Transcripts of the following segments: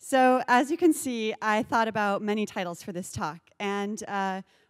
So as you can see, I thought about many titles for this talk. And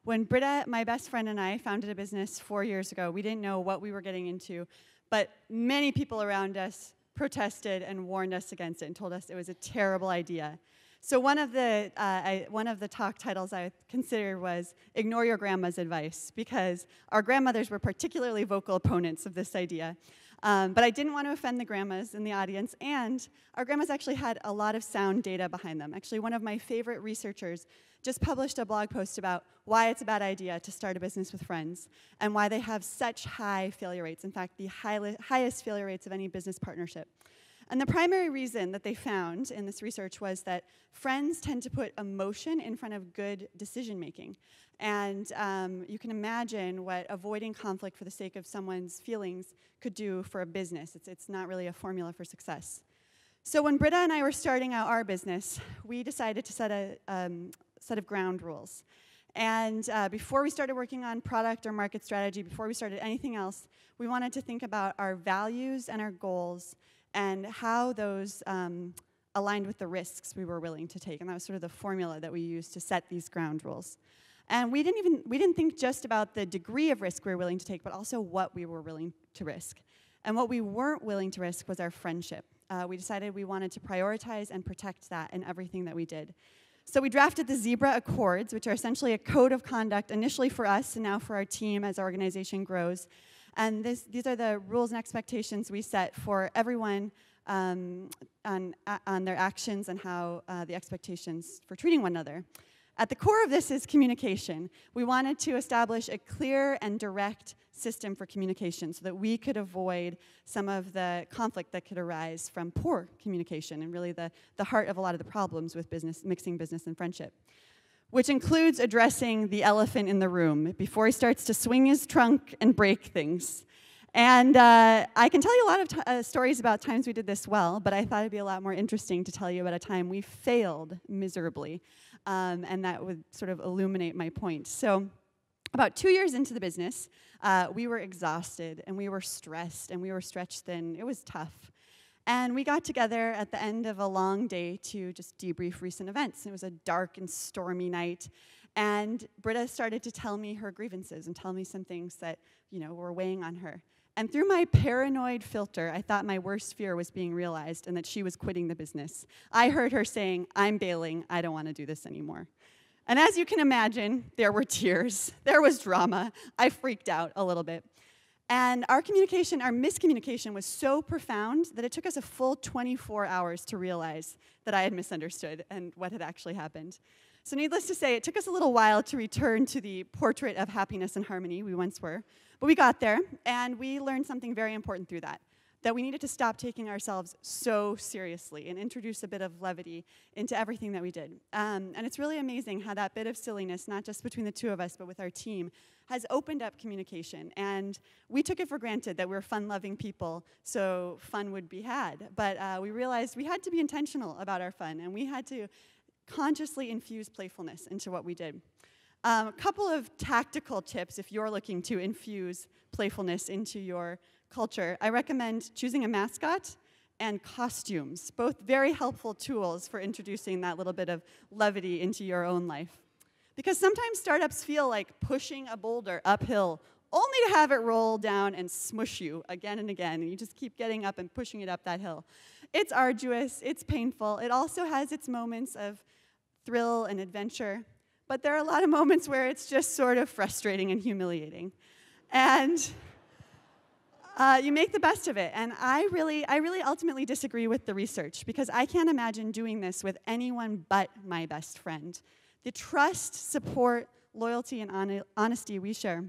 when Britta, my best friend, and I founded a business 4 years ago, we didn't know what we were getting into, but many people around us protested and warned us against it and told us it was a terrible idea. So one of the talk titles I considered was Ignore Your Grandma's Advice, because our grandmothers were particularly vocal opponents of this idea. But I didn't want to offend the grandmas in the audience, and our grandmas actually had a lot of sound data behind them. Actually, one of my favorite researchers just published a blog post about why it's a bad idea to start a business with friends and why they have such high failure rates, in fact, the highest failure rates of any business partnership. And the primary reason that they found in this research was that friends tend to put emotion in front of good decision making. And you can imagine what avoiding conflict for the sake of someone's feelings could do for a business. It's not really a formula for success. So when Britta and I were starting out our business, we decided to set a set of ground rules. And before we started working on product or market strategy, before we started anything else, we wanted to think about our values and our goals and how those aligned with the risks we were willing to take. And that was sort of the formula that we used to set these ground rules. And we didn't think just about the degree of risk we were willing to take, but also what we were willing to risk. And what we weren't willing to risk was our friendship. We decided we wanted to prioritize and protect that in everything that we did. So we drafted the Zebra Accords, which are essentially a code of conduct initially for us and now for our team as our organization grows. And these are the rules and expectations we set for everyone on their actions and how the expectations for treating one another. At the core of this is communication. We wanted to establish a clear and direct system for communication so that we could avoid some of the conflict that could arise from poor communication and really the heart of a lot of the problems with mixing business and friendship, which includes addressing the elephant in the room before he starts to swing his trunk and break things. And I can tell you a lot of stories about times we did this well, but I thought it'd be a lot more interesting to tell you about a time we failed miserably, and that would sort of illuminate my point. So about 2 years into the business, we were exhausted, and we were stressed, and we were stretched thin. It was tough. And we got together at the end of a long day to just debrief recent events. It was a dark and stormy night. And Britta started to tell me her grievances and tell me some things that, were weighing on her. And through my paranoid filter, I thought my worst fear was being realized and that she was quitting the business. I heard her saying, "I'm bailing. I don't want to do this anymore." And as you can imagine, there were tears. There was drama. I freaked out a little bit. And our miscommunication was so profound that it took us a full 24 hours to realize that I had misunderstood and what had actually happened. So needless to say, it took us a little while to return to the portrait of happiness and harmony we once were. But we got there, and we learned something very important through that we needed to stop taking ourselves so seriously and introduce a bit of levity into everything that we did. And it's really amazing how that bit of silliness, not just between the two of us, but with our team, has opened up communication. And we took it for granted that we're fun-loving people, so fun would be had. But we realized we had to be intentional about our fun, and we had to consciously infuse playfulness into what we did. A couple of tactical tips if you're looking to infuse playfulness into your culture. I recommend choosing a mascot and costumes, both very helpful tools for introducing that little bit of levity into your own life. Because sometimes startups feel like pushing a boulder uphill only to have it roll down and smush you again and again, and you just keep getting up and pushing it up that hill. It's arduous, it's painful. It also has its moments of thrill and adventure, but there are a lot of moments where it's just sort of frustrating and humiliating. And you make the best of it. And I really ultimately disagree with the research, because I can't imagine doing this with anyone but my best friend. The trust, support, loyalty, and honesty we share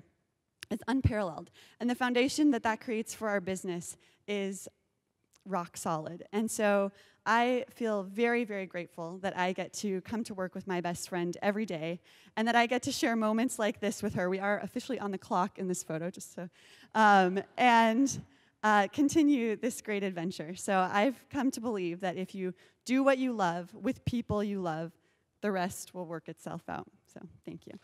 is unparalleled. And the foundation that creates for our business is rock solid. And so I feel very, very grateful that I get to come to work with my best friend every day, and that I get to share moments like this with her. We are officially on the clock in this photo, just so, and continue this great adventure. So I've come to believe that if you do what you love with people you love, the rest will work itself out. So thank you.